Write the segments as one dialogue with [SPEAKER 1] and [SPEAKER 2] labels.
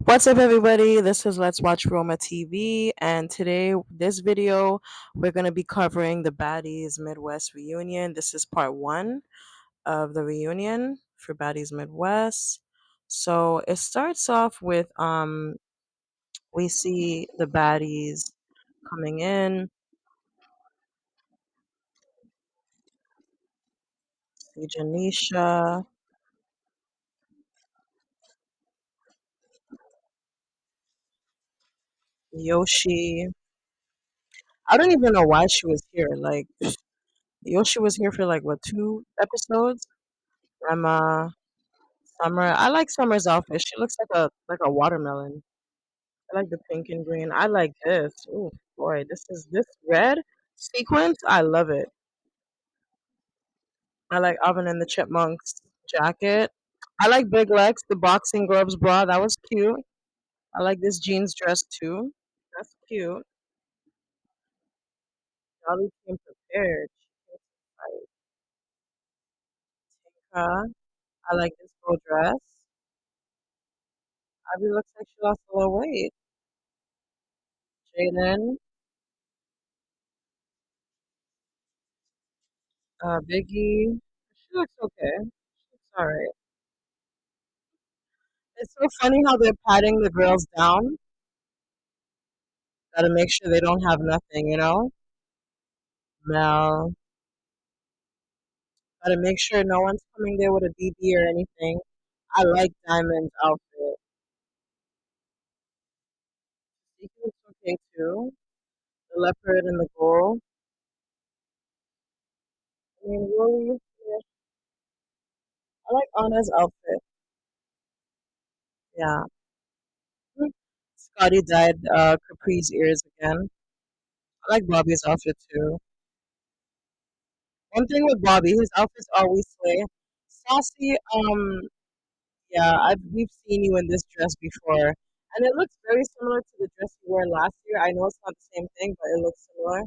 [SPEAKER 1] What's up, everybody? This is Let's Watch Roma TV, and today, this video, we're going to be covering the Baddies Midwest reunion. This is part one of the reunion for Baddies Midwest. So it starts off with we see the Baddies coming in, see Janisha, Yoshi. I don't even know why she was here. Like Yoshi was here for like what, 2 episodes? Emma, Summer. I like Summer's outfit. She looks like a watermelon. I like the pink and green. I like this. Oh boy, this red sequence. I love it. I like Oven and the Chipmunks jacket. I like Big Lex, the boxing gloves bra. That was cute. I like this jeans dress too. That's cute. Dolly came prepared. She came to fight. I like this gold dress. Abby looks like she lost a little weight. Jaden, Biggie. She looks okay. She looks alright. It's so funny how they're patting the girls down. Gotta make sure they don't have nothing, you know? Mel. Gotta make sure no one's coming there with a BB or anything. I like Diamond's outfit. He looks okay too. The leopard and the gold. I mean, really, yeah. I like Anna's outfit. Yeah. Hmm. Scotty dyed Capri's ears again. I like Bobby's outfit too. One thing with Bobby, his outfits always slay. Saucy, yeah, we've seen you in this dress before, and it looks very similar to the dress you wore last year. I know it's not the same thing, but it looks similar.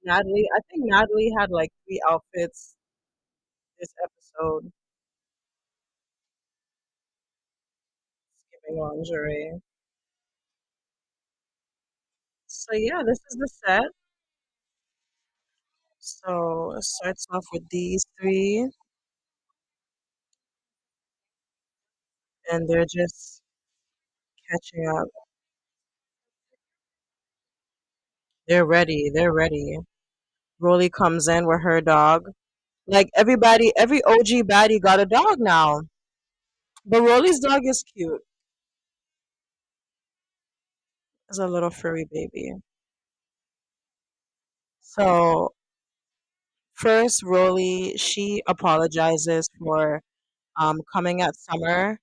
[SPEAKER 1] Natalie, I think Natalie had like 3 outfits this episode, skipping lingerie. So yeah, this is the set. So it starts off with these three, and they're just catching up. They're ready. They're ready. Rolly comes in with her dog. Like everybody, every OG baddie got a dog now. But Rolly's dog is cute. It's a little furry baby. So first, Rolly, she apologizes for coming at Summer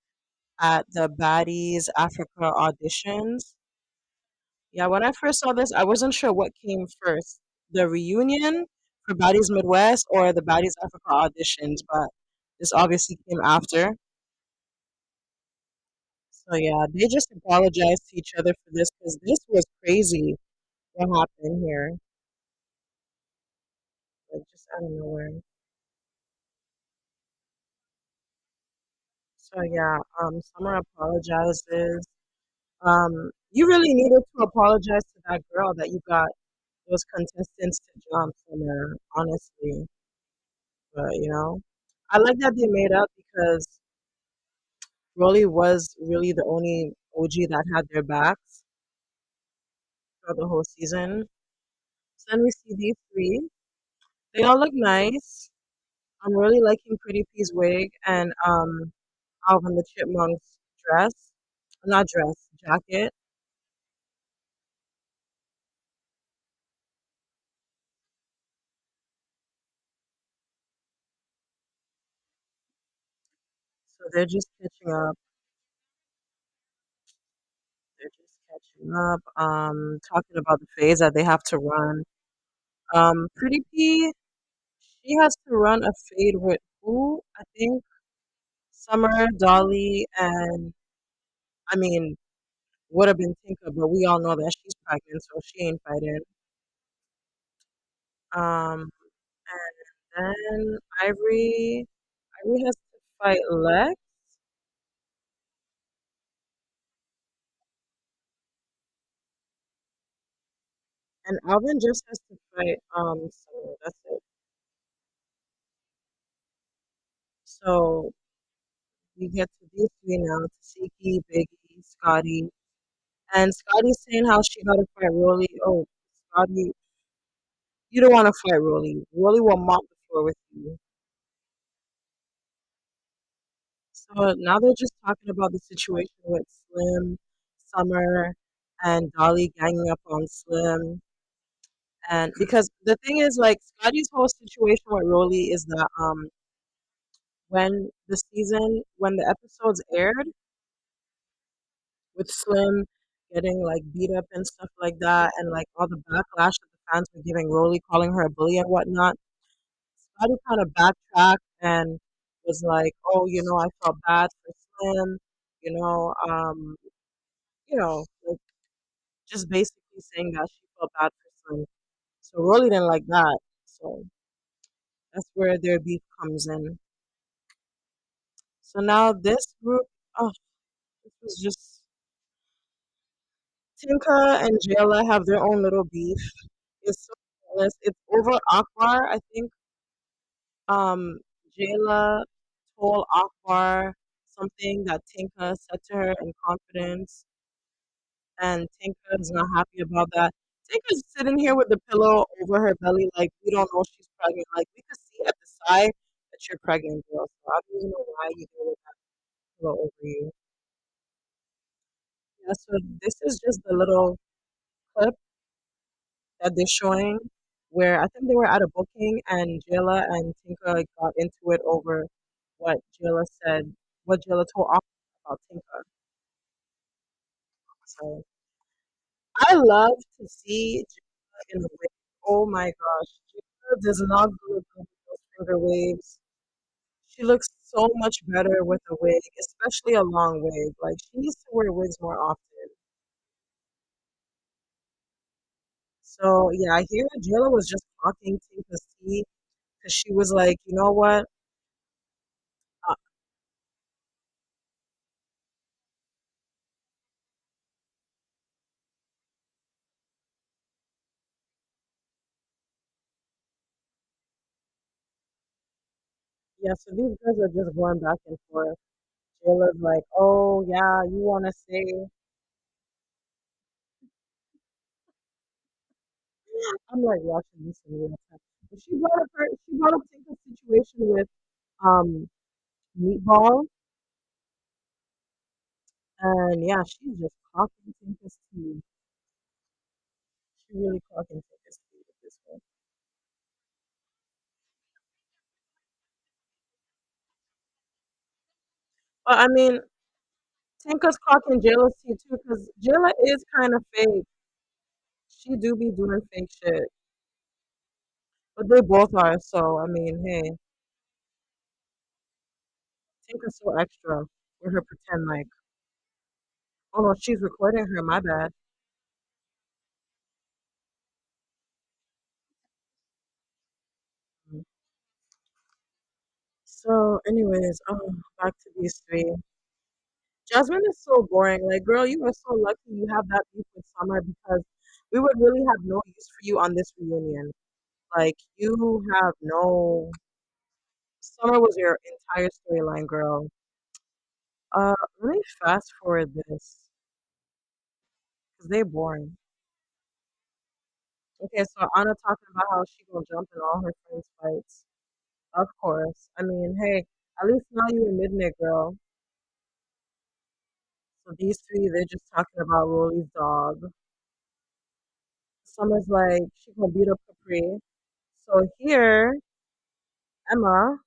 [SPEAKER 1] at the Baddies Africa auditions. Yeah, when I first saw this, I wasn't sure what came first, the reunion for Baddies Midwest or the Baddies Africa auditions, but this obviously came after. So yeah, they just apologized to each other for this because this was crazy what happened here, like just out of nowhere. So yeah, Summer apologizes. You really needed to apologize to that girl that you got those contestants to jump, Summer. Honestly, but I like that they made up because Rolly was really the only OG that had their backs throughout the whole season. So then we see these three. They all look nice. I'm really liking Pretty P's wig and Alvin the Chipmunk's dress. Not dress, jacket. So they're just catching up. They're just catching up. Talking about the phase that they have to run. Pretty P, she has to run a fade with who? I think Summer, Dolly, and I mean, would have been Tinker, but we all know that she's pregnant, so she ain't fighting. Um, and then Ivory has to fight Lex. And Alvin just has to fight Summer. That's it. So we get to these three now: Tasiki, Biggie, Scotty, and Scotty's saying how she got to fight Rolly. Oh, Scotty, you don't want to fight Rolly. Rolly will mop the floor with you. So now they're just talking about the situation with Slim, Summer, and Dolly ganging up on Slim. And because the thing is, like, Scotty's whole situation with Rolly is that when the episodes aired with Slim getting like beat up and stuff like that, and like all the backlash that the fans were giving Rolly, calling her a bully and whatnot, Scotty kind of backtracked and was like, "Oh, I felt bad for Slim, you know, um, like just basically saying that she felt bad for Slim." So Rolly didn't like that. So that's where their beef comes in. So now this group, oh, this was just Tinka and Jayla have their own little beef. It's so jealous. It's over Akbar. I think um Jayla told Akbar something that Tinka said to her in confidence, and Tinka is not happy about that. Tinka's sitting here with the pillow over her belly, like we don't know she's pregnant. Like we could see at the side that you're pregnant, girl. So I don't even know why you do with that pillow over you. Yeah. So this is just the little clip that they're showing where I think they were at a booking and Jayla and Tinka like, got into it over what Jayla said, what Jayla told Aqua about Tinka. So I love to see Jayla in the wig. Oh my gosh, Jayla does not look good with those finger waves. She looks so much better with a wig, especially a long wig. Like she needs to wear wigs more often. So yeah, I hear Jayla was just talking Tinka's tea because she was like, you know what? Uh, Yeah, so these girls are just going back and forth. Jayla's like, "Oh yeah, you want to say?" I'm like watching this in real time. But she brought up Tinka's situation with um Meatball, and yeah, she's just clocking Tinka's tea. She really clocking Tinka's tea with this one. But I mean, Tinka's clocking Jayla's tea too, because Jayla is kind of fake. She do be doing fake shit, but they both are. So I mean, hey, Tinka's so extra with her pretend mic. Oh no, she's recording her. My bad. So, anyways, back to these three. Jasmine is so boring. Like, girl, you are so lucky you have that beef with Summer because we would really have no use for you on this reunion. Like, you have no. Summer was your entire storyline, girl. Let me fast forward this because they boring. Okay, so Anna talking about how she gonna jump in all her friends' fights. Of course. I mean, hey, at least now you admitting it, girl. So these three, they're just talking about Rolly's dog. Summer's like, she gonna beat up Capri. So here, Emma,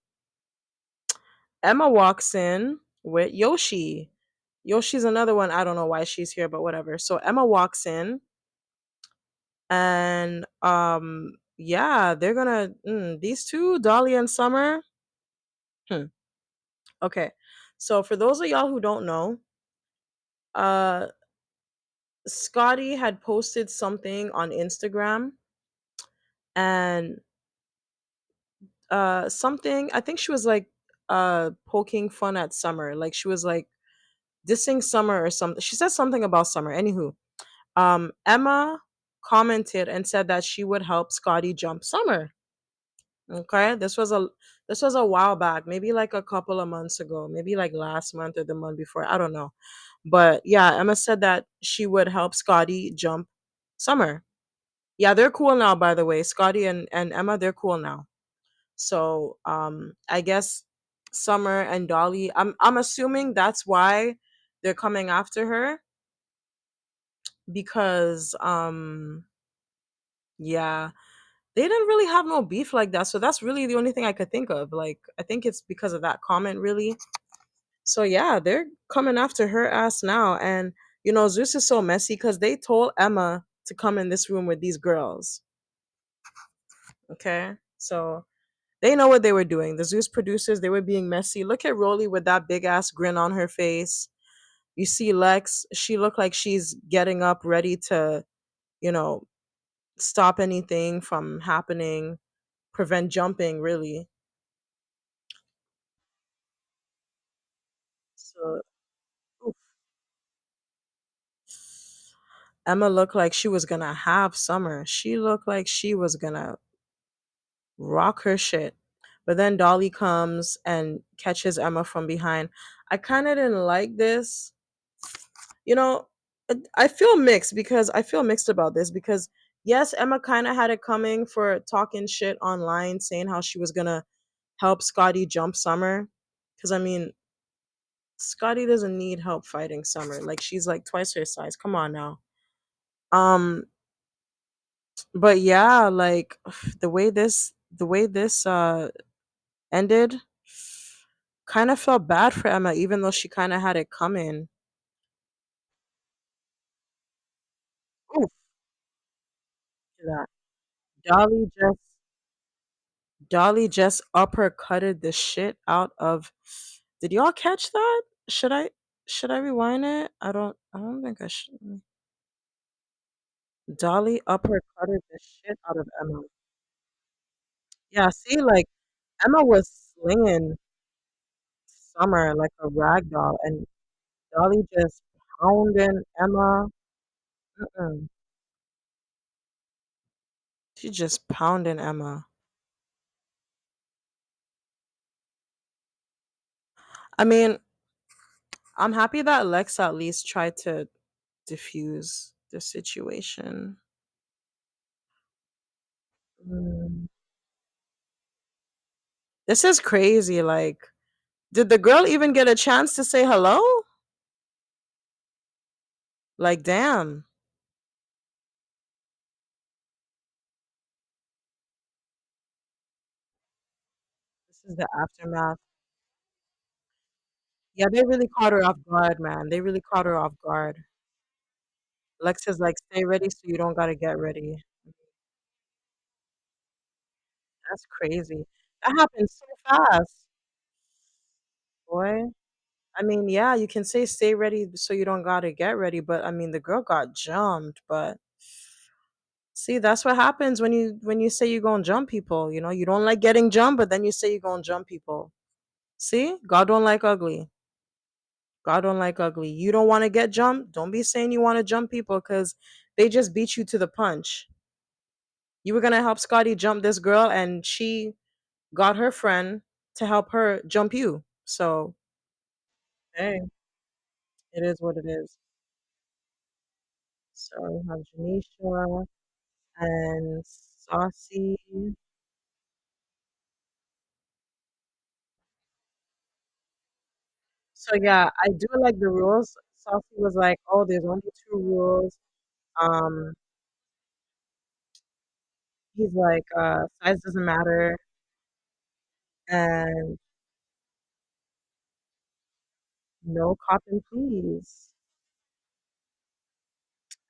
[SPEAKER 1] Emma walks in with Yoshi. Yoshi's another one. I don't know why she's here, but whatever. So Emma walks in, and yeah, they're gonna these two, Dolly and Summer. Hmm. Okay, so for those of y'all who don't know, uh, Scotty had posted something on Instagram, and something. I think she was like poking fun at Summer. Like she was like dissing Summer or something. She said something about Summer. Anywho, Emma. commented and said that she would help Scotty jump Summer. Okay, this was a while back, maybe like a couple of months ago, maybe like last month or the month before, I don't know. But yeah, Emma said that she would help Scotty jump Summer. Yeah, they're cool now, by the way. Scotty and Emma, they're cool now. So I guess Summer and Dolly, I'm assuming that's why they're coming after her, because yeah, they didn't really have no beef like that. So that's really the only thing I could think of. Like, I think it's because of that comment, really. So yeah, they're coming after her ass now. And Zeus is so messy because they told Emma to come in this room with these girls. Okay. So they know what they were doing. The Zeus producers, they were being messy. Look at Rolly with that big ass grin on her face. You see Lex, she looked like she's getting up ready to, you know, stop anything from happening, prevent jumping, really. So oof. Emma looked like she was gonna have Summer. She looked like she was gonna rock her shit. But then Dolly comes and catches Emma from behind. I kind of didn't like this. You know, I feel mixed, because I feel mixed about this, because yes, Emma kind of had it coming for talking shit online, saying how she was gonna help Scotty jump Summer. Because I mean, Scotty doesn't need help fighting Summer. Like, she's like twice her size. Come on now. Um, but yeah, like the way this ended, kind of felt bad for Emma, even though she kind of had it coming. Oof, look at that. Dolly just Dolly just uppercutted the shit out of. Did y'all catch that? Should I rewind it? I don't think I should. Dolly uppercutted the shit out of Emma. Yeah, see, like, Emma was slinging Summer like a rag doll, and Dolly just pounding Emma. Mm-mm. She just pounding Emma. I mean, I'm happy that Lex at least tried to diffuse the situation. Mm. This is crazy. Like, did the girl even get a chance to say hello? Like, damn. This is the aftermath. Yeah, they really caught her off guard, man. They really caught her off guard. Lex is like, stay ready so you don't gotta get ready. That's crazy. That happened so fast, boy. I mean, yeah, you can say stay ready so you don't gotta get ready, but I mean, the girl got jumped. But see, that's what happens when you say you're gonna jump people. You don't like getting jumped, but then you say you're gonna jump people. See, God don't like ugly. God don't like ugly. You don't want to get jumped. Don't be saying you want to jump people, because they just beat you to the punch. You were gonna help Scotty jump this girl, and she got her friend to help her jump you. So hey, it is what it is. So we have Janisha and Saucy. So yeah, I do like the rules. Saucy was like, "Oh, there's only two rules." Um, he's like, "Size doesn't matter," and no cotton, please.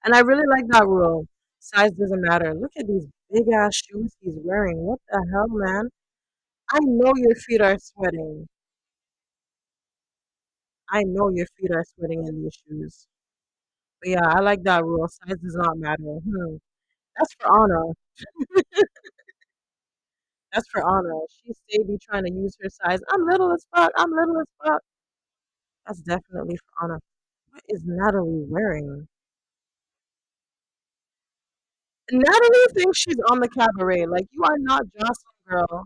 [SPEAKER 1] And I really like that rule. Size doesn't matter. Look at these big ass shoes he's wearing. What the hell, man? I know your feet are sweating. I know your feet are sweating in these shoes. But yeah, I like that rule. Size does not matter. That's for Anna. That's for Anna. She stay be trying to use her size. I'm little as fuck. I'm little as fuck. That's definitely for Anna. What is Natalie wearing? Natalie thinks she's on the cabaret. Like, you are not Jocelyn, girl.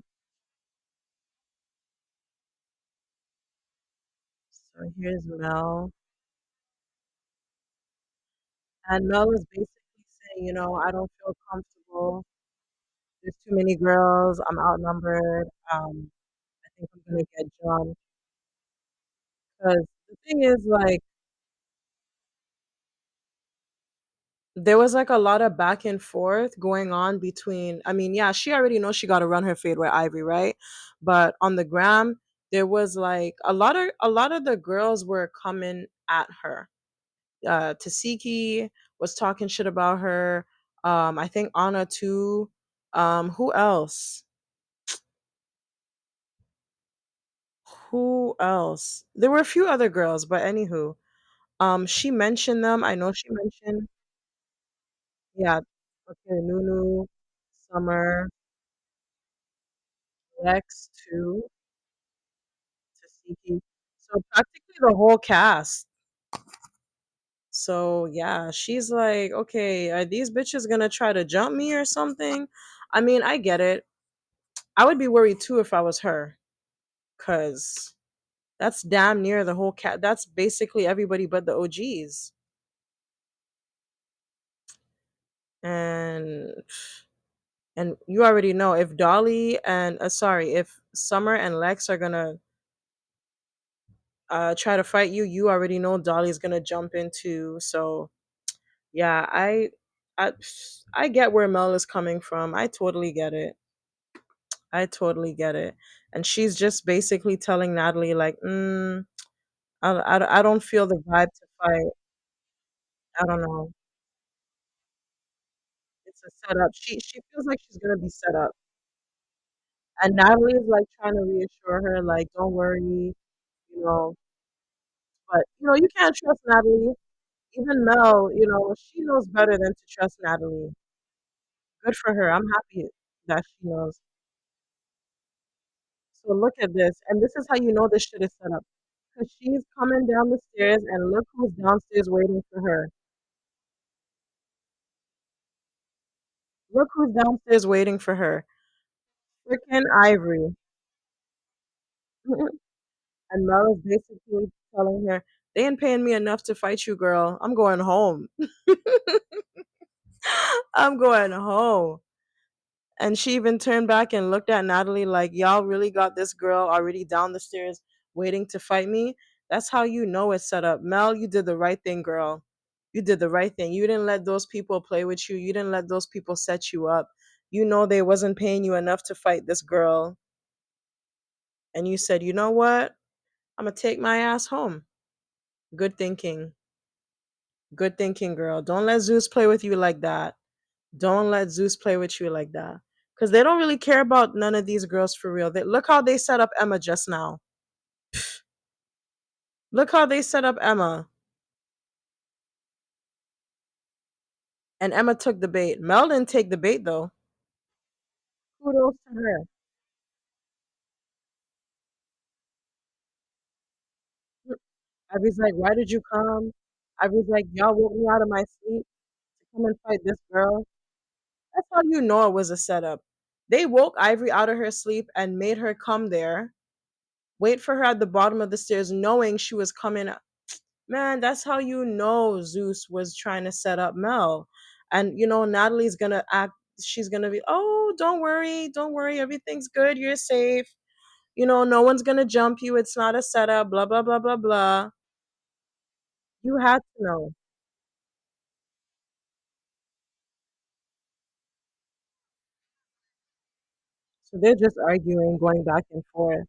[SPEAKER 1] So here's Mel. And Mel is basically saying, I don't feel comfortable. There's too many girls. I'm outnumbered. I think I'm gonna get jumped. Because the thing is, like, there was like a lot of back and forth going on between. I mean, yeah, she already knows she got to run her fade with Ivory, right? But on the gram, there was like a lot of the girls were coming at her. Tasiki was talking shit about her. I think Anna too. Who else? Who else? There were a few other girls, but anywho, she mentioned them. I know she mentioned, yeah, okay, Nunu, Summer, Lex too, Tasiki. So practically the whole cast. So yeah, she's like, okay, are these bitches gonna try to jump me or something? I mean, I get it. I would be worried too if I was her, cause that's damn near the whole cat. That's basically everybody but the OGs. And you already know if Dolly and sorry, if Summer and Lex are gonna try to fight you, you already know Dolly's gonna jump into. So yeah, I I get where Mel is coming from. I totally get it. I totally get it. And she's just basically telling Natalie like, I don't feel the vibe to fight. I don't know. It's a setup. She feels like she's gonna be set up. And Natalie is like trying to reassure her, like, don't worry, you know. But you can't trust Natalie. Even Mel, she knows better than to trust Natalie. Good for her. I'm happy that she knows. So look at this. And this is how you know this shit is set up. Because she's coming down the stairs and look who's downstairs waiting for her. Look who's downstairs waiting for her. Freaking Ivory. And Mel is basically telling her, they ain't paying me enough to fight you, girl. I'm going home. I'm going home. And she even turned back and looked at Natalie like, y'all really got this girl already down the stairs waiting to fight me? That's how you know it's set up. Mel, you did the right thing, girl. You did the right thing. You didn't let those people play with you. You didn't let those people set you up. You know they wasn't paying you enough to fight this girl. And you said, you know what? I'm going to take my ass home. Good thinking. Good thinking, girl. Don't let Zeus play with you like that. Don't let Zeus play with you like that. Because they don't really care about none of these girls for real. Look how they set up Emma just now. Look how they set up Emma. And Emma took the bait. Mel didn't take the bait though. Kudos to her. I was like, why did you come? I was like, y'all woke me out of my sleep to come and fight this girl. That's how you know it was a setup. They woke Ivory out of her sleep and made her come there, wait for her at the bottom of the stairs, knowing she was coming. Man, that's how you know Zeus was trying to set up Mel. And Natalie's gonna act, she's gonna be, oh, don't worry, everything's good, you're safe. No one's gonna jump you, it's not a setup, blah blah blah blah blah. You had to know. So they're just arguing, going back and forth.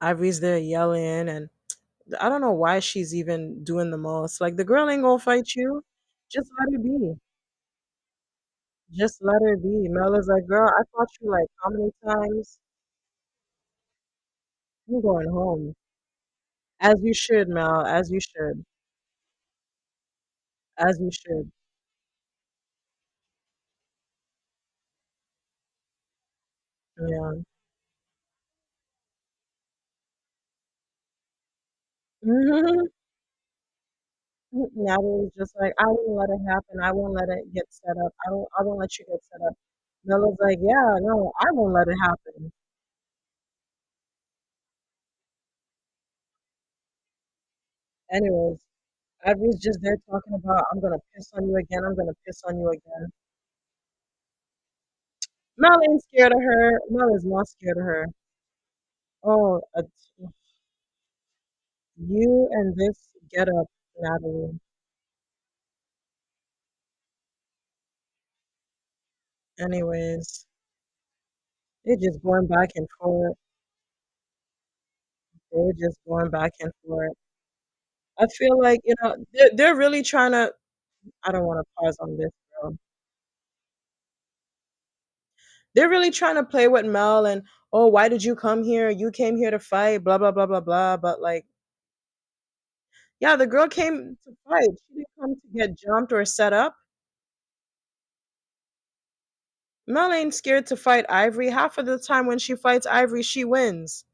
[SPEAKER 1] Ivory's there yelling, and I don't know why she's even doing the most. Like, the girl ain't gonna fight you. Just let her be. Just let her be. Mel is like, girl, I fought you like how many times? I'm going home. As you should, Mel. As you should. As you should. Yeah. Natalie's just like, I won't let it happen. I won't let it get set up. I won't let you get set up. Bella's like, yeah, no, I won't let it happen. Anyways, Ivory's just there talking about, I'm gonna piss on you again. I'm gonna piss on you again. Mel ain't scared of her. Mel is not scared of her. Oh, you and this get up, Natalie. Anyways, they're just going back and forth. They're just going back and forth. I feel like, they're really trying to. I don't want to pause on this, bro. They're really trying to play with Mel and, oh, why did you come here? You came here to fight, blah, blah, blah, blah, blah. But, like, yeah, the girl came to fight. She didn't come to get jumped or set up. Mel ain't scared to fight Ivory. Half of the time when she fights Ivory, she wins.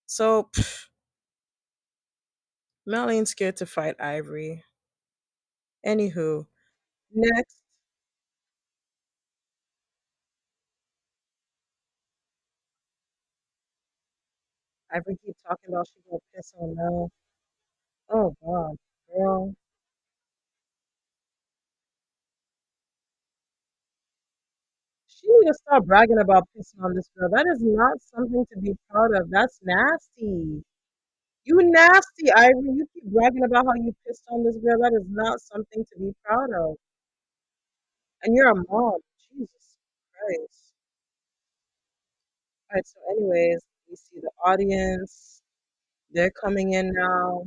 [SPEAKER 1] So, Mel ain't scared to fight Ivory. Anywho, next, Ivory keep talking about she gonna piss on Mel. Oh, God, girl. She need to stop bragging about pissing on this girl. That is not something to be proud of. That's nasty. You nasty, Ivory. You keep bragging about how you pissed on this girl. That is not something to be proud of. And you're a mom. Jesus Christ. All right, so anyways, we see the audience. They're coming in now.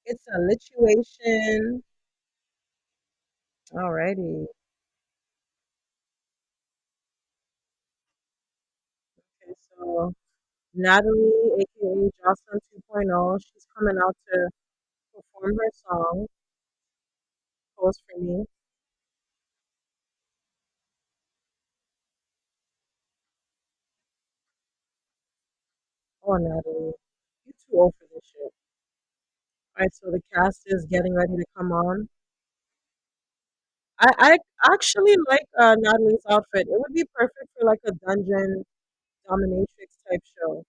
[SPEAKER 1] It's a lituation. Alrighty. Okay, so Natalie, aka Jocelyn 2.0, she's coming out to perform her song, Pose for Me. Oh, Natalie, you too old for this shit. Alright, so the cast is getting ready to come on. I actually like Natalie's outfit. It would be perfect for like a dungeon dominatrix type show.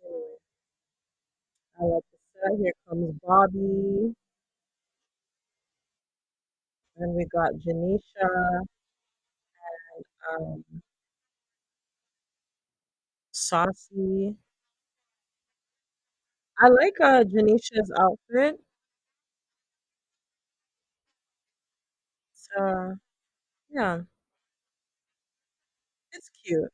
[SPEAKER 1] Anyway, I like the set. Here comes Bobby, and we got Janisha, um, Saucy. I like Janisha's outfit. So yeah, it's cute.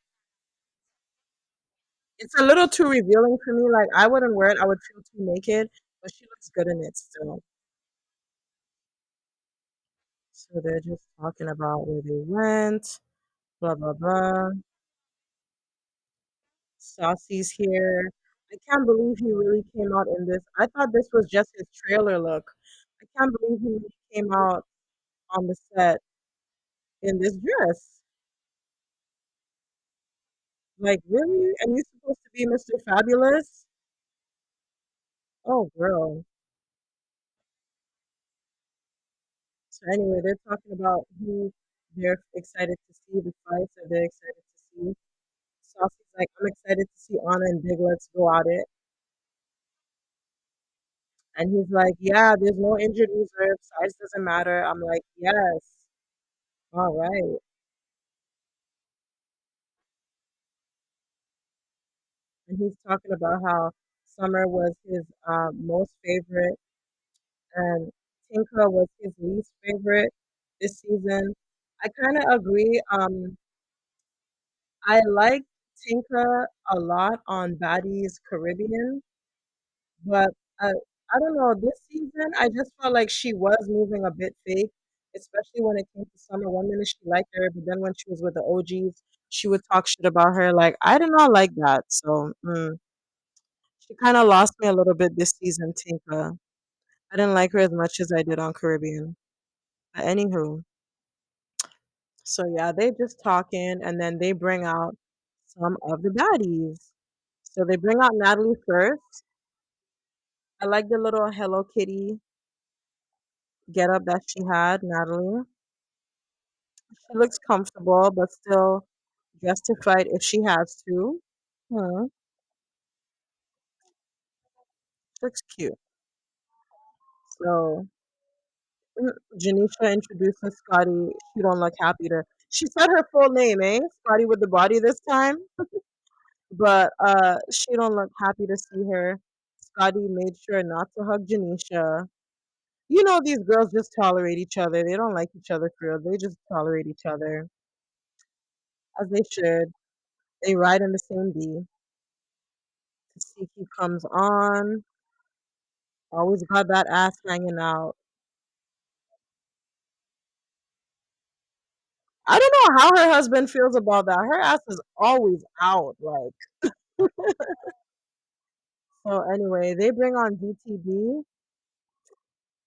[SPEAKER 1] It's a little too revealing for me. Like I wouldn't wear it. I would feel too naked, but she looks good in it still. So they're just talking about where they went, blah blah blah. Saucy's here. I can't believe he really came out in this. I thought this was just his trailer look. I can't believe he really came out on the set in this dress. Like, really? And you're supposed to be Mr. Fabulous? Oh, girl. So anyway, they're talking about who they're excited to see, the fights that they're excited to see. Saucy's like, I'm excited to see Anna and Big Let's go at it. And he's like, yeah, there's no injured reserve. Size doesn't matter. I'm like, yes. All right. And he's talking about how Summer was his most favorite and Tinka was his least favorite this season. I kind of agree. I liked Tinka a lot on Baddies Caribbean, but uh, I don't know. This season, I just felt like she was moving a bit fake, especially when it came to Summer. One minute she liked her, but then when she was with the OGs, she would talk shit about her. Like I did not like that. So she kind of lost me a little bit this season, Tinka. I didn't like her as much as I did on Caribbean. But anywho, So yeah, they just talking, and then they bring out some of the baddies. So they bring out Natalie first. I like the little Hello Kitty get up that she had, Natalie. She looks comfortable, but still justified if she has to. Hmm. She looks cute. So Janisha introduces Scotty. She don't look happy to. She said her full name, eh? Scotty with the body this time, but she don't look happy to see her. Scotty made sure not to hug Janisha. You know these girls just tolerate each other. They don't like each other for real. They just tolerate each other as they should. They ride in the same D. Tasiki comes on. Always got that ass hanging out. I don't know how her husband feels about that. Her ass is always out. Like, so anyway, they bring on DTB,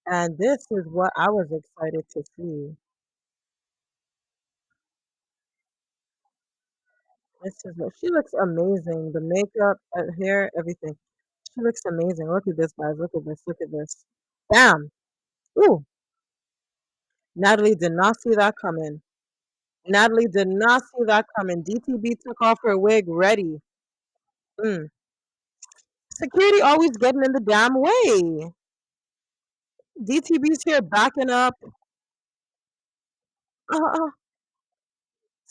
[SPEAKER 1] and this is what I was excited to see. This is what she looks amazing. The makeup, hair, everything. She looks amazing. Look at this, guys. Look at this. Look at this. Bam. Ooh. Natalie did not see that coming. Natalie did not see that coming. DTB took off her wig ready. Mm. Security always getting in the damn way. DTB's here backing up.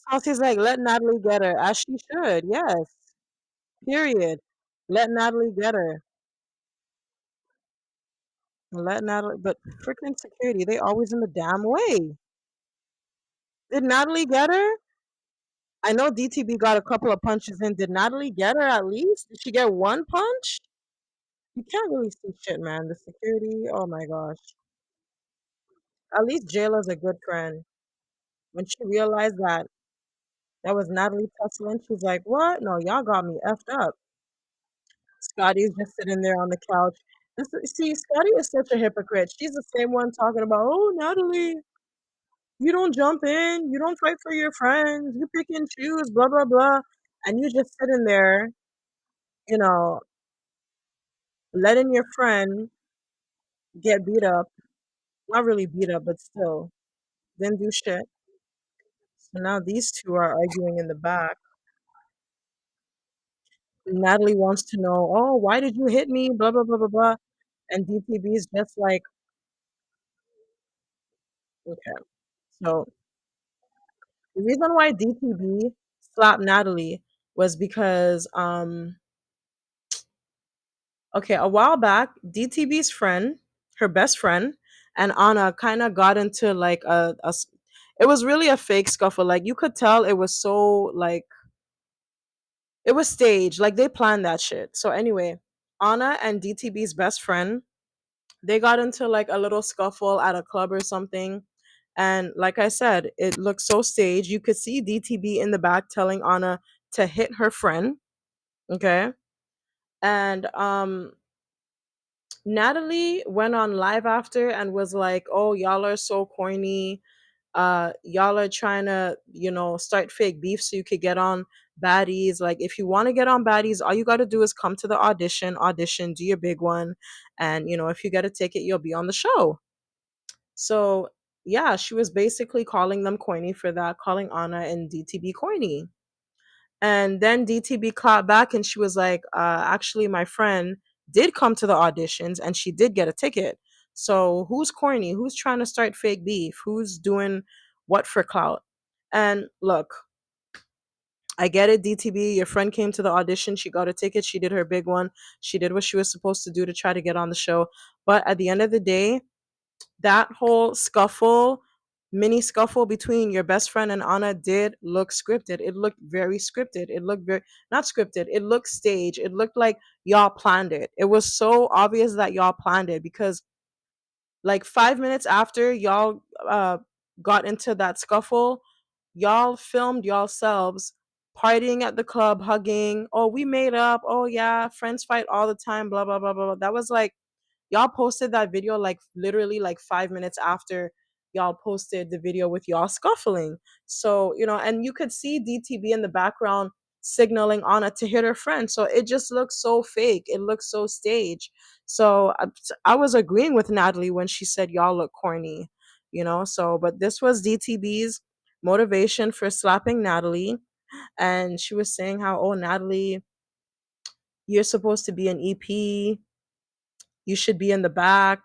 [SPEAKER 1] Saucy's like, let Natalie get her, as she should. Yes. Period. Let Natalie get her. Let Natalie, but freaking security, they always in the damn way. Did Natalie get her? I know DTB got a couple of punches in. Did Natalie get her at least? Did she get one punch? You can't really see shit, man. The security, oh my gosh. At least Jayla's a good friend. When she realized that that was Natalie tussling, she's like, what? No, y'all got me effed up. Scotty's just sitting there on the couch. See, Scotty is such a hypocrite. She's the same one talking about, oh, Natalie, you don't jump in, you don't fight for your friends, you pick and choose, blah, blah, blah. And you just sitting there, you know, letting your friend get beat up. Not really beat up, but still, didn't do shit. So now these two are arguing in the back. Natalie wants to know, oh, why did you hit me? Blah, blah, blah, blah, blah. And DTB is just like, okay. So the reason why DTB slapped Natalie was because okay, a while back, DTB's friend, her best friend, and Anna kind of got into like it was really a fake scuffle. Like you could tell it was so like it was staged. Like they planned that shit. So anyway, Anna and DTB's best friend, they got into like a little scuffle at a club or something. And like I said, it looked so staged. You could see DTB in the back telling Anna to hit her friend. Okay. And Natalie went on live after and was like, "Oh, y'all are so corny. Y'all are trying to, start fake beef so you could get on Baddies. Like, if you want to get on Baddies, all you got to do is come to the audition, do your big one, and if you get a ticket, you'll be on the show." So yeah, she was basically calling them corny for that, calling Anna and DTB corny. And then DTB clapped back and she was like, actually, my friend did come to the auditions and she did get a ticket. So who's corny? Who's trying to start fake beef? Who's doing what for clout? And look, I get it, DTB. Your friend came to the audition. She got a ticket. She did her big one. She did what she was supposed to do to try to get on the show. But at the end of the day, that whole mini scuffle between your best friend and Anna did look scripted. It looked very scripted. It looked very not scripted. It looked staged. It looked like y'all planned it. It was so obvious that y'all planned it because like 5 minutes after y'all got into that scuffle, y'all filmed yourselves partying at the club, hugging. Oh, we made up. Oh yeah, friends fight all the time. Blah blah blah blah. That was like y'all posted that video like literally like 5 minutes after y'all posted the video with y'all scuffling. So, and you could see DTB in the background signaling Anna to hit her friend. So it just looks so fake. It looks so staged. So I was agreeing with Natalie when she said y'all look corny, So, but this was DTB's motivation for slapping Natalie. And she was saying how, oh, Natalie, you're supposed to be an EP. You should be in the back,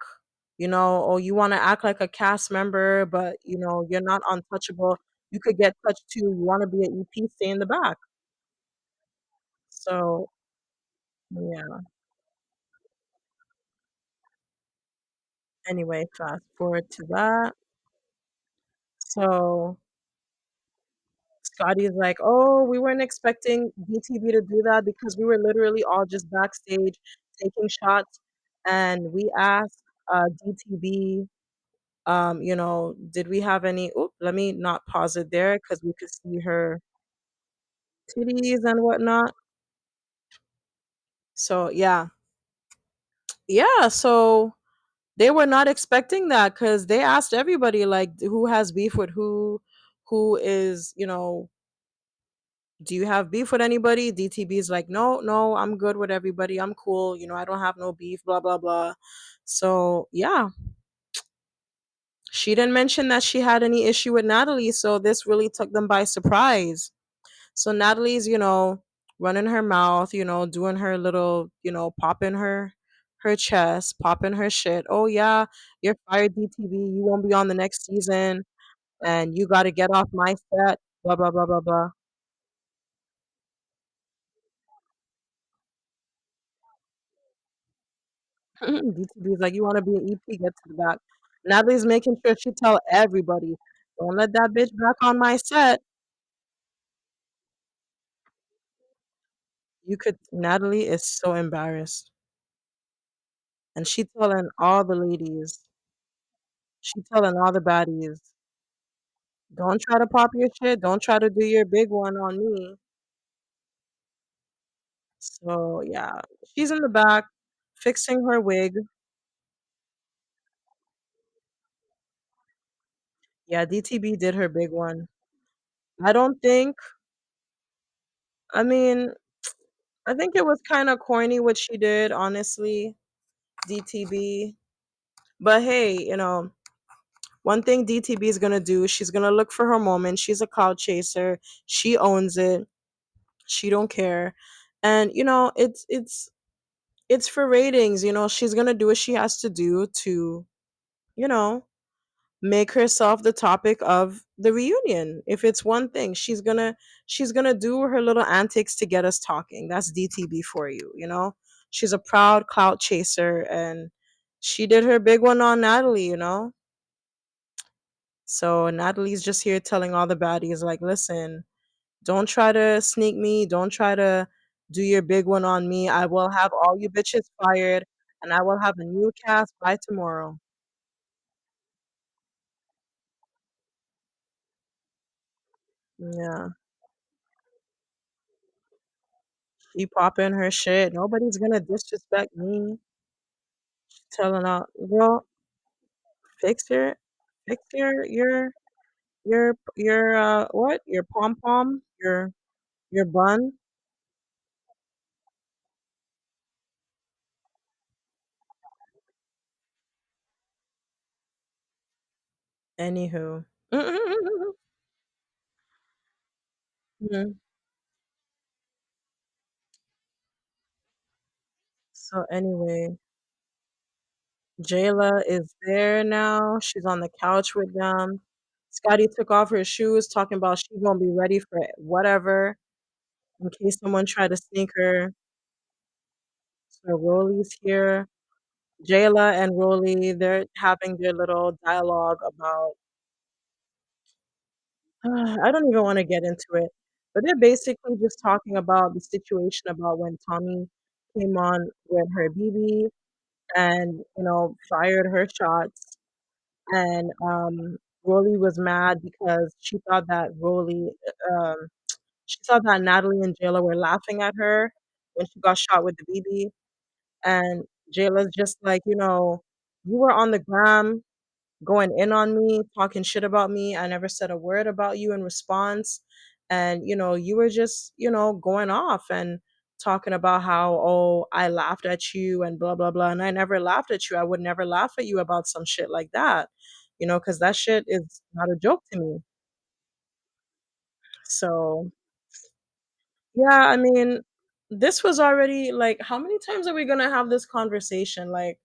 [SPEAKER 1] or you want to act like a cast member, but you're not untouchable. You could get touched too. You want to be an EP, stay in the back. So yeah. Anyway, fast forward to that. So Scotty's like, "Oh, we weren't expecting BTV to do that because we were literally all just backstage taking shots, and we asked DTV, did we have any? Oop, let me not pause it there because we could see her titties and whatnot. So yeah. So they were not expecting that because they asked everybody like who has beef with who is do you have beef with anybody? DTB is like, no, no, I'm good with everybody. I'm cool. I don't have no beef. Blah blah blah. So yeah, she didn't mention that she had any issue with Natalie. So this really took them by surprise. So Natalie's, running her mouth, doing her little, popping her chest, popping her shit. Oh yeah, you're fired, DTV. You won't be on the next season, and you got to get off my set. Blah blah blah blah blah. DTV's like, you want to be an EP? Get to the back. Natalie's making sure she tell everybody, don't let that bitch back on my set. You could. Natalie is so embarrassed, and she telling all the ladies. She telling all the baddies. Don't try to pop your shit. Don't try to do your big one on me. So yeah, she's in the back fixing her wig. Yeah, DTB did her big one. I don't think. I mean, I think it was kind of corny what she did, honestly. DTB. But hey, one thing DTB is gonna do, she's gonna look for her moment. She's a cloud chaser. She owns it. She don't care. And it's for ratings, she's gonna do what she has to do to, you know, make herself the topic of the reunion. If it's one thing, she's gonna do her little antics to get us talking. That's DTB for you. She's a proud clout chaser, and she did her big one on Natalie. So Natalie's just here telling all the baddies, like, listen, don't try to sneak me, don't try to do your big one on me. I will have all you bitches fired, and I will have a new cast by tomorrow. Yeah. She popping her shit. Nobody's gonna disrespect me. Telling out, girl, fix your, fix your what? Your pom pom, your bun. Anywho, Mhm. So anyway, Jayla is there now. She's on the couch with them. Scotty took off her shoes, talking about she gonna be ready for whatever in case someone try to sneak her. So Rolly's here. Jayla and Rolly, they're having their little dialogue about I don't even want to get into it, but they're basically just talking about the situation about when Tommy came on with her BB and fired her shots, and Rolly was mad because um, she thought that Natalie and Jayla were laughing at her when she got shot with the BB, and Jayla's just like, you were on the gram. going in on me, talking shit about me. I never said a word about you in response. And, you were just, going off and talking about how, oh, I laughed at you and blah, blah, blah. And I never laughed at you. I would never laugh at you about some shit like that, because that shit is not a joke to me. So, yeah, I mean, this was already like, how many times are we going to have this conversation? Like,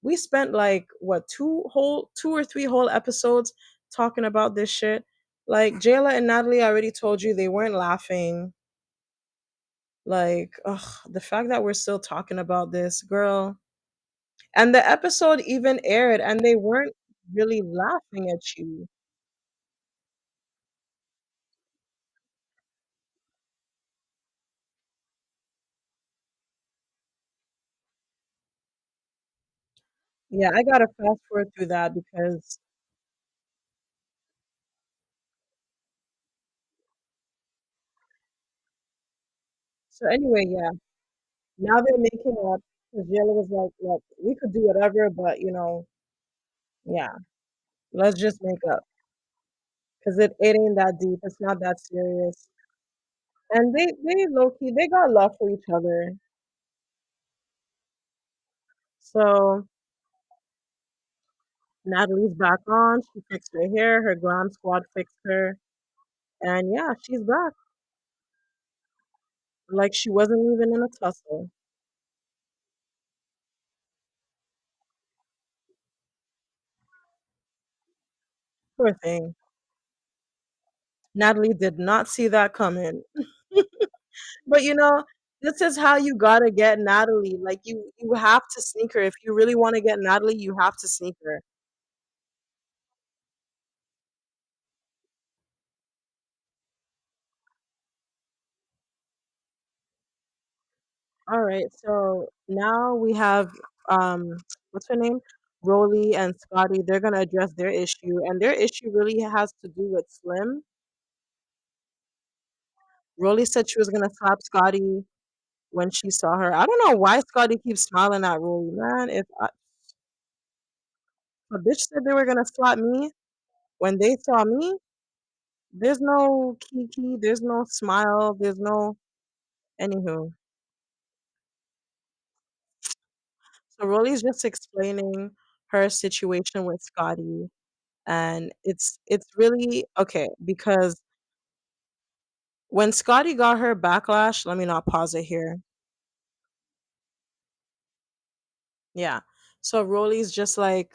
[SPEAKER 1] we spent like what 2 or 3 whole episodes talking about this shit. Like Jayla and Natalie, I already told you they weren't laughing. Like, ugh, the fact that we're still talking about this, girl. And the episode even aired and they weren't really laughing at you. Yeah, I gotta fast forward through that because so anyway, yeah. Now they're making up because Jayla was like, look, we could do whatever, but yeah, let's just make up. Because it ain't that deep. It's not that serious. And they low key they got love for each other. So Natalie's back on. She fixed her hair. Her glam squad fixed her, and yeah, she's back. Like she wasn't even in a tussle. Poor thing. Natalie did not see that coming. But this is how you gotta get Natalie. Like you have to sneak her. If you really want to get Natalie, you have to sneak her. All right, so now we have what's her name? Rolly and Scotty. They're gonna address their issue, and their issue really has to do with Slim. Rolly said she was gonna slap Scotty when she saw her. I don't know why Scotty keeps smiling at Rolly, man. If a bitch said they were gonna slap me when they saw me, there's no kiki, there's no smile, there's no anywho. So Rolly's just explaining her situation with Scotty. And it's really okay because when Scotty got her backlash, let me not pause it here. Yeah. So Rolly's just like,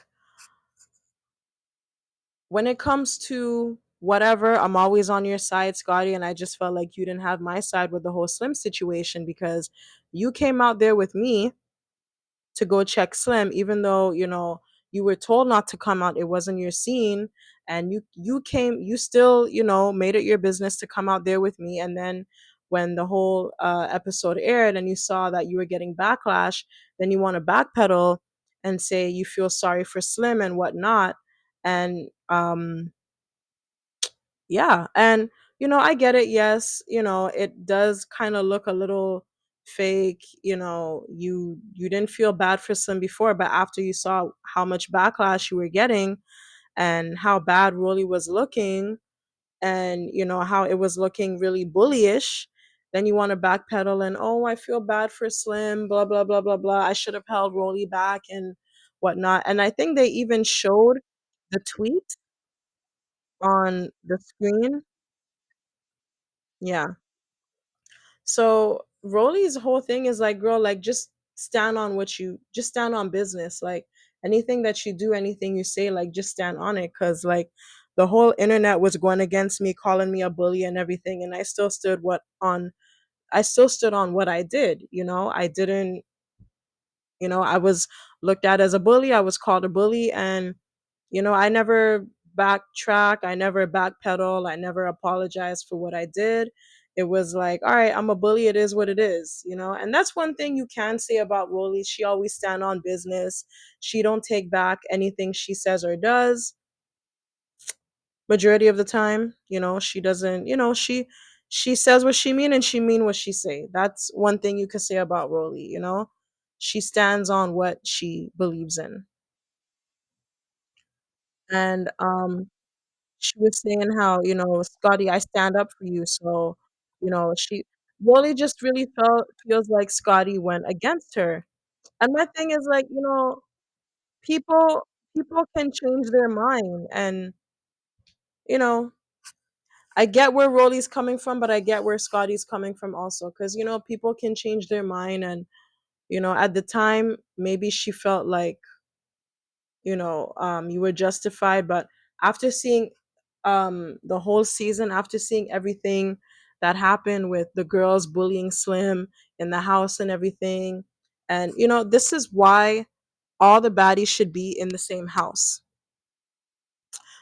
[SPEAKER 1] when it comes to whatever, I'm always on your side, Scotty. And I just felt like you didn't have my side with the whole Slim situation because you came out there with me to go check Slim, even though you were told not to come out. It wasn't your scene, and you came. You still made it your business to come out there with me. And then when the whole episode aired, and you saw that you were getting backlash, then you want to backpedal and say you feel sorry for Slim and whatnot. And yeah, and I get it. Yes, it does kind of look a little fake. You didn't feel bad for Slim before, but after you saw how much backlash you were getting and how bad Rolly was looking, and how it was looking really bullyish, then you want to backpedal and, oh, I feel bad for Slim, blah blah blah blah blah. I should have held Rolly back and whatnot. And I think they even showed the tweet on the screen. Yeah. So Rolly's whole thing is like, girl, like just stand on business. Like anything that you do, anything you say, like just stand on it. Cause like the whole internet was going against me, calling me a bully and everything. And I still stood on what I did. I didn't, I was looked at as a bully. I was called a bully. And I never backtrack, I never backpedal, I never apologize for what I did. It was like, all right, I'm a bully, it is what it is. And that's one thing you can say about Rolly. She always stand on business. She don't take back anything she says or does. Majority of the time, she doesn't, she says what she mean and she mean what she say. That's one thing you could say about Rolly. She stands on what she believes in. and she was saying how, Scotty, I stand up for you. So, she Rolly just really feels like Scotty went against her. And my thing is like, people people can change their mind, and you know, I get where Rolly's coming from, but I get where Scotty's coming from also, because people can change their mind, and at the time maybe she felt like you were justified, but after seeing the whole season, after seeing everything that happened with the girls bullying Slim in the house and everything, and this is why all the baddies should be in the same house,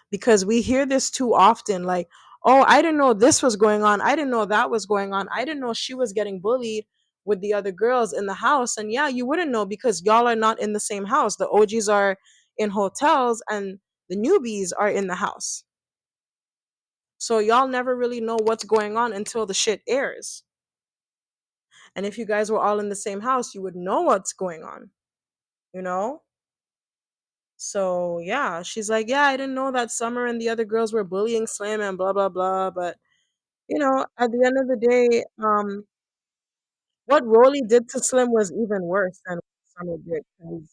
[SPEAKER 1] because we hear this too often, like, oh, I didn't know this was going on, I didn't know that was going on, I didn't know she was getting bullied with the other girls in the house. And yeah, you wouldn't know because y'all are not in the same house. The OGs are in hotels and the newbies are in the house, so y'all never really know what's going on until the shit airs. And if you guys were all in the same house, you would know what's going on, you know so yeah, she's like, yeah, I didn't know that Summer and the other girls were bullying Slim and blah blah blah. But at the end of the day, what Rolly did to Slim was even worse than what Summer did, because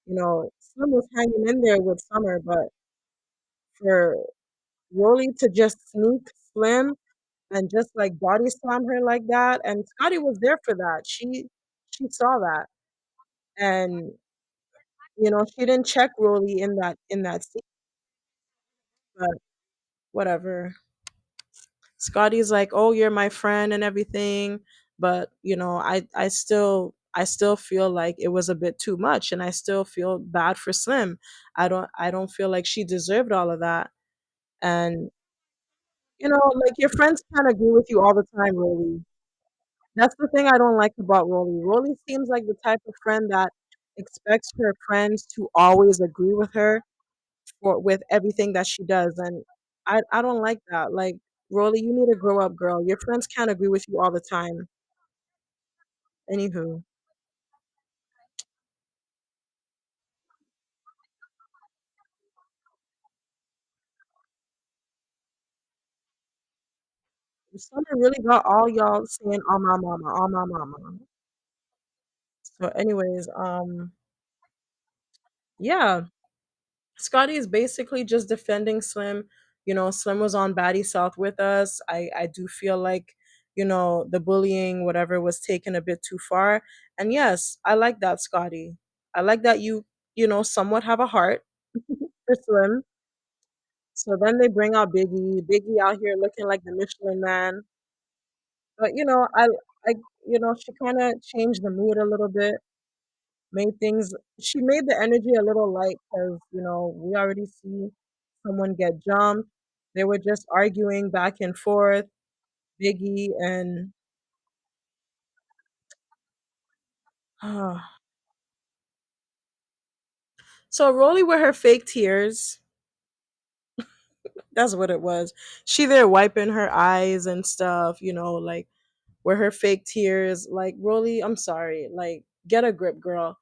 [SPEAKER 1] Slim was hanging in there with Summer, but for Rolly to just sneak Slim and just like body slam her like that, and Scotty was there for that. She saw that, and she didn't check Rolly in that scene, but whatever. Scotty's like, "Oh, you're my friend and everything," but I still feel like it was a bit too much, and I still feel bad for Slim. I don't feel like she deserved all of that. And like, your friends can't agree with you all the time, Rolly. That's the thing I don't like about Rolly. Rolly seems like the type of friend that expects her friends to always agree with her with everything that she does, and I don't like that. Like, Rolly, you need to grow up, girl. Your friends can't agree with you all the time. Anywho, Summer really got all y'all saying "all my mama, all my mama." So, anyways, yeah, Scotty is basically just defending Slim. Slim was on Batty South with us. I do feel like the bullying, whatever, was taken a bit too far. And yes, I like that, Scotty. I like that somewhat have a heart for Slim. So then they bring out Biggie. Biggie out here looking like the Michelin Man. But I, she kind of changed the mood a little bit. Made things. She made the energy a little light because we already see someone get jumped. They were just arguing back and forth, Biggie and. So Rolly with her fake tears. That's what it was. She there wiping her eyes and stuff. Like, with her fake tears. Like, Rolly, I'm sorry. Like, get a grip, girl.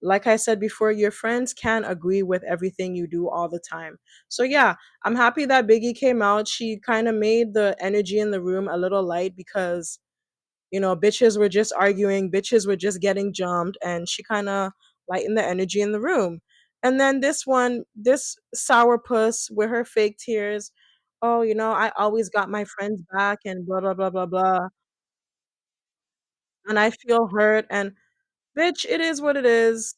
[SPEAKER 1] Like I said before, your friends can't agree with everything you do all the time. So yeah, I'm happy that Biggie came out. She kind of made the energy in the room a little light because bitches were just arguing, bitches were just getting jumped, and she kind of lightened the energy in the room. And then this sourpuss with her fake tears. Oh, I always got my friends back and blah blah blah blah blah. And I feel hurt, and bitch, it is what it is.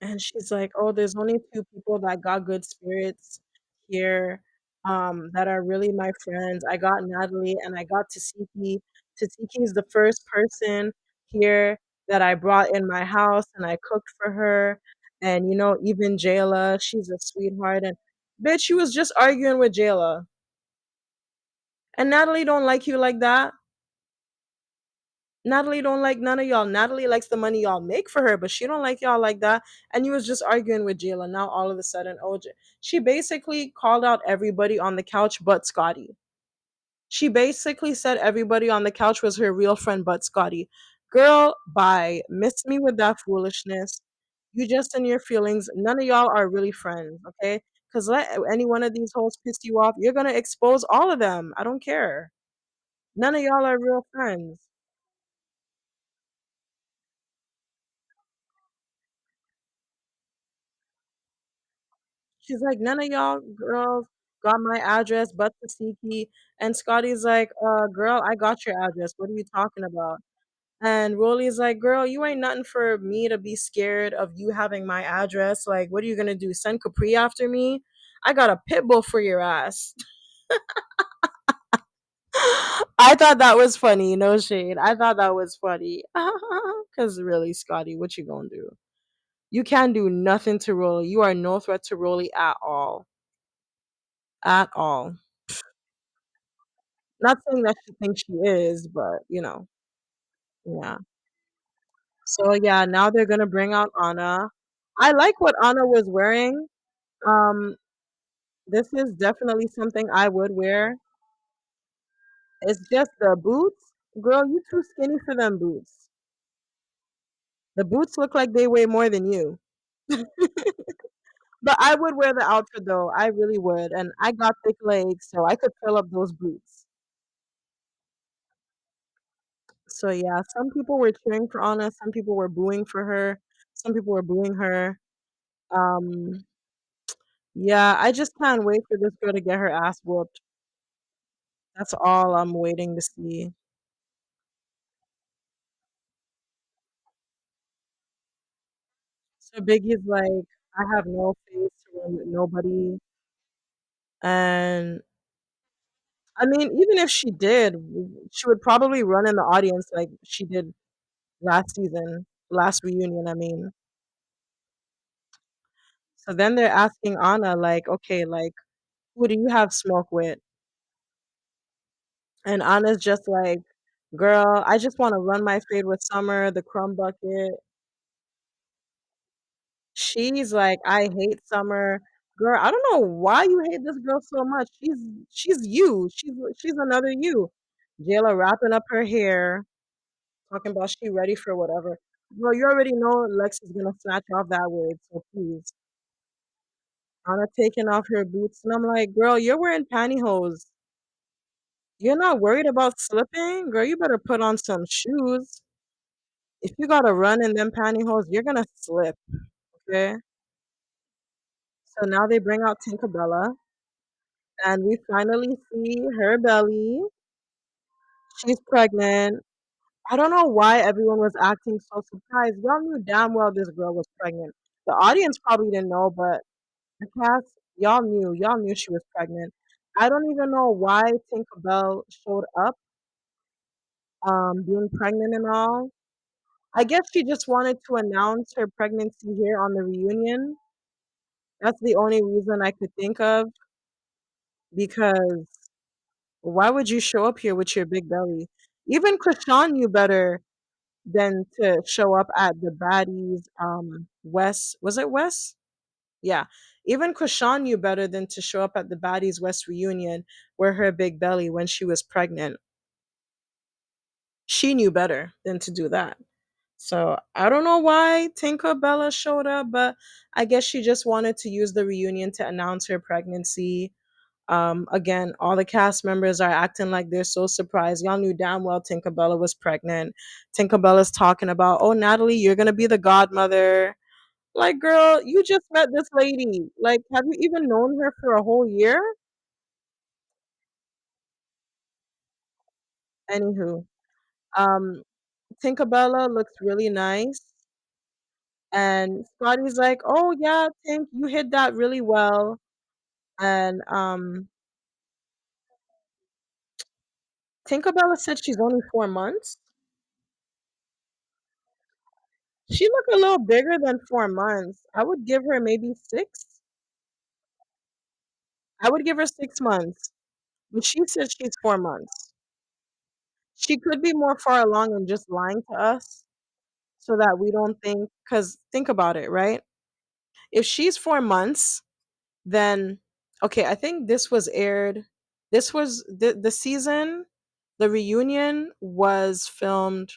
[SPEAKER 1] And she's like, "Oh, there's only two people that got good spirits here, that are really my friends. I got Natalie and I got Tasiki. Tasiki is the first person here that I brought in my house and I cooked for her. And even Jayla, she's a sweetheart. And bitch, she was just arguing with Jayla. And Natalie don't like you like that. Natalie don't like none of y'all. Natalie likes the money y'all make for her, but she don't like y'all like that. And you was just arguing with Jayla. Now all of a sudden, she basically called out everybody on the couch but Scotty. She basically said everybody on the couch was her real friend but Scotty. Girl, bye. Miss me with that foolishness. You just in your feelings. None of y'all are really friends, okay? Because let any one of these hoes piss you off, you're going to expose all of them. I don't care. None of y'all are real friends. She's like, none of y'all girls got my address but Tasiki. And Scotty's like, girl, I got your address. What are you talking about? And Rolly's like, girl, you ain't nothing for me to be scared of you having my address. Like, what are you gonna do? Send Capri after me? I got a pit bull for your ass. I thought that was funny. No shade. I thought that was funny. Cause really, Scotty, what you gonna do? You can't do nothing to Rolly. You are no threat to Rolly at all. At all. Not saying that she thinks she is, but yeah. So yeah, now they're gonna bring out Anna. I like what Anna was wearing. Um, this is definitely something I would wear. It's just the boots. Girl, you too skinny for them boots. The boots look like they weigh more than you. But I would wear the outfit though. I really would. And I got thick legs, so I could fill up those boots. So yeah, some people were cheering for Anna, some people were booing for her, some people were booing her. Um, yeah, I just can't wait for this girl to get her ass whooped. That's all I'm waiting to see. So Biggie's like, I have no face to run with nobody. And I mean, even if she did, she would probably run in the audience like she did last season, last reunion, I mean. So then they're asking Anna, like, okay, like, who do you have smoke with? And Anna's just like, girl, I just want to run my fade with Summer, the crumb bucket. She's like, I hate Summer. Girl, I don't know why you hate this girl so much. She's you. She's another you. Jayla wrapping up her hair, talking about she ready for whatever. Girl, you already know Lex is gonna snatch off that wig, so please. Anna taking off her boots, and I'm like, girl, you're wearing pantyhose. You're not worried about slipping? Girl, you better put on some shoes. If you gotta run in them pantyhose, you're gonna slip, okay? So now they bring out Tinkerbella, and we finally see her belly. She's pregnant. I don't know why everyone was acting so surprised. Y'all knew damn well this girl was pregnant. The audience probably didn't know, but the cast, y'all knew. Y'all knew she was pregnant. I don't even know why Tinkerbell showed up, being pregnant and all. I guess she just wanted to announce her pregnancy here on the reunion. That's the only reason I could think of, because why would you show up here with your big belly? Even Krishan knew better than to show up at the Baddies West. Was it West? Yeah. Even Krishan knew better than to show up at the Baddies West reunion where her big belly when she was pregnant. She knew better than to do that. So I don't know why Tinkerbella showed up, but I guess she just wanted to use the reunion to announce her pregnancy. Again, all the cast members are acting like they're so surprised. Y'all knew damn well Tinkerbella was pregnant. Tinkerbella's talking about, oh, Natalie, you're gonna be the godmother. Like, girl, you just met this lady. Like, have you even known her for a whole year? Anywho, um, Tinkerbella looks really nice. And Scotty's like, oh yeah, Tink, you hit that really well. And Tinkerbella said she's only 4 months. She look a little bigger than 4 months. I would give her maybe six. I would give her 6 months. But she said she's 4 months. She could be more far along and just lying to us so that we don't think, because think about it, right? If she's 4 months, then okay, I think this was aired. This was the season, the reunion was filmed,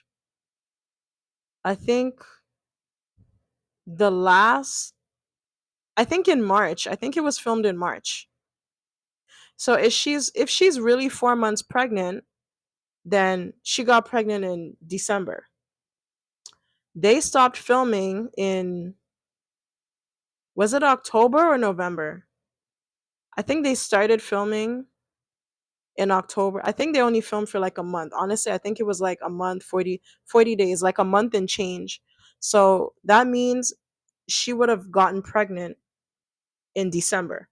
[SPEAKER 1] I think the last I think in March. I think it was filmed in March. So if she's really 4 months pregnant, then she got pregnant in December. They stopped filming in, was it October or November? I think they started filming in October. I think they only filmed for like a month. Honestly, I think it was like a month, 40 days, like a month and change. So that means she would have gotten pregnant in December.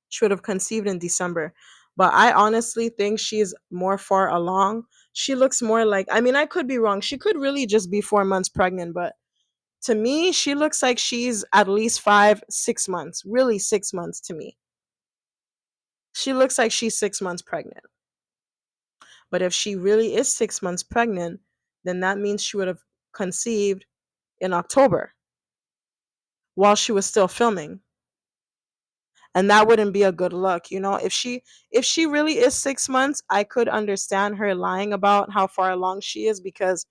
[SPEAKER 1] She would have conceived in December. But I honestly think she's more far along. She looks more like, I mean, I could be wrong. She could really just be 4 months pregnant, but to me, she looks like she's at least 5, 6 months, really 6 months to me. She looks like she's 6 months pregnant. But if she really is 6 months pregnant, then that means she would have conceived in October while she was still filming. And that wouldn't be a good look, if she really is 6 months, I could understand her lying about how far along she is, because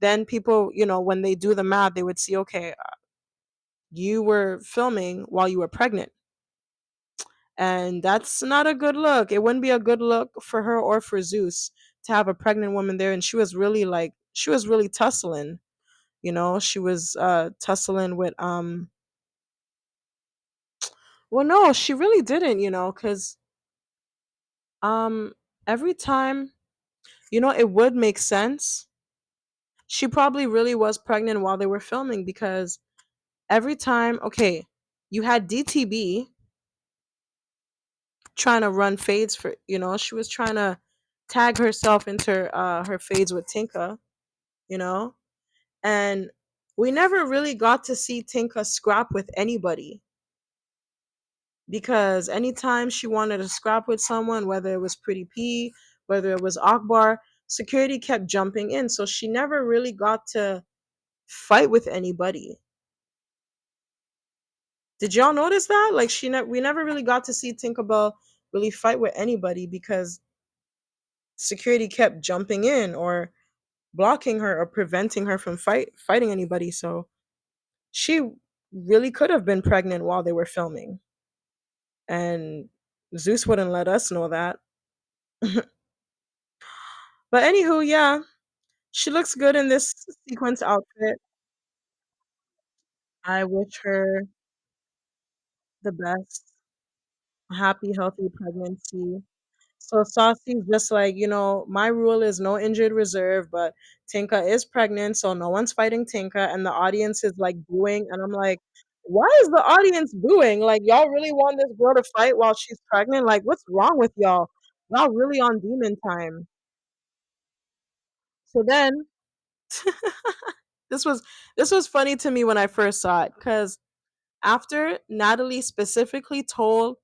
[SPEAKER 1] then people, when they do the math, they would see, okay, you were filming while you were pregnant, and that's not a good look. It wouldn't be a good look for her or for Zeus to have a pregnant woman there. And she was really tussling, she was tussling with well, no, she really didn't, because um every time, it would make sense. She probably really was pregnant while they were filming, because every time, okay, you had DTB trying to run fades for, she was trying to tag herself into her fades with Tinka, you know, and we never really got to see Tinka scrap with anybody, because anytime she wanted to scrap with someone, whether it was Pretty P, whether it was Akbar, security kept jumping in, so she never really got to fight with anybody. Did y'all notice that? Like we never really got to see Tinkerbell really fight with anybody, because security kept jumping in or blocking her or preventing her from fighting anybody. So she really could have been pregnant while they were filming, and Zeus wouldn't let us know that. But anywho, yeah, she looks good in this sequence outfit. I wish her the best, happy, healthy pregnancy. So Saucy's just like, my rule is no injured reserve, but Tinka is pregnant, so no one's fighting Tinka, and the audience is like booing, and I'm like, why is the audience booing? Like, y'all really want this girl to fight while she's pregnant? Like, what's wrong with y'all? Y'all really on demon time. So then this was this was funny to me when I first saw it, because after Natalie specifically told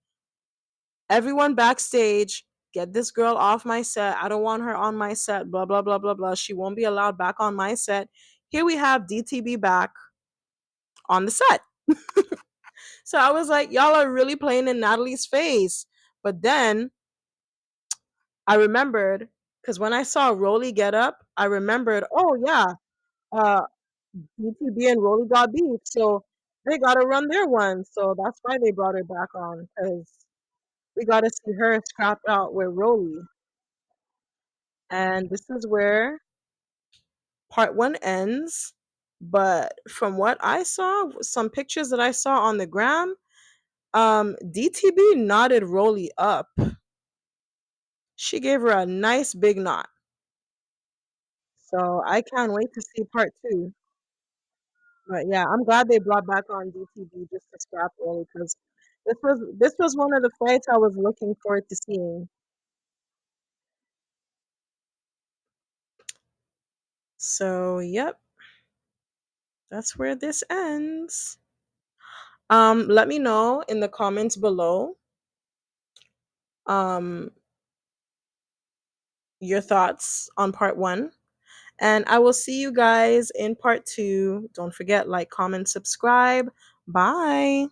[SPEAKER 1] everyone backstage, get this girl off my set. I don't want her on my set. Blah, blah, blah, blah, blah. She won't be allowed back on my set. Here we have DTB back on the set. So I was like, y'all are really playing in Natalie's face. But then I remembered, because when I saw Rolly get up, I remembered, oh, yeah, uh, DTB and Rolly got beef. So they got to run their one. So that's why they brought her back on, because we got to see her scrap out with Rolly. And this is where part 1 ends. But from what I saw, some pictures that I saw on the gram, DTB knotted Rolly up. She gave her a nice big knot. So I can't wait to see part 2. But yeah, I'm glad they brought back on DTB just to scrap Rolly, because this was one of the fights I was looking forward to seeing. So yep, that's where this ends. Let me know in the comments below um your thoughts on part 1. And I will see you guys in part 2. Don't forget, like, comment, subscribe. Bye.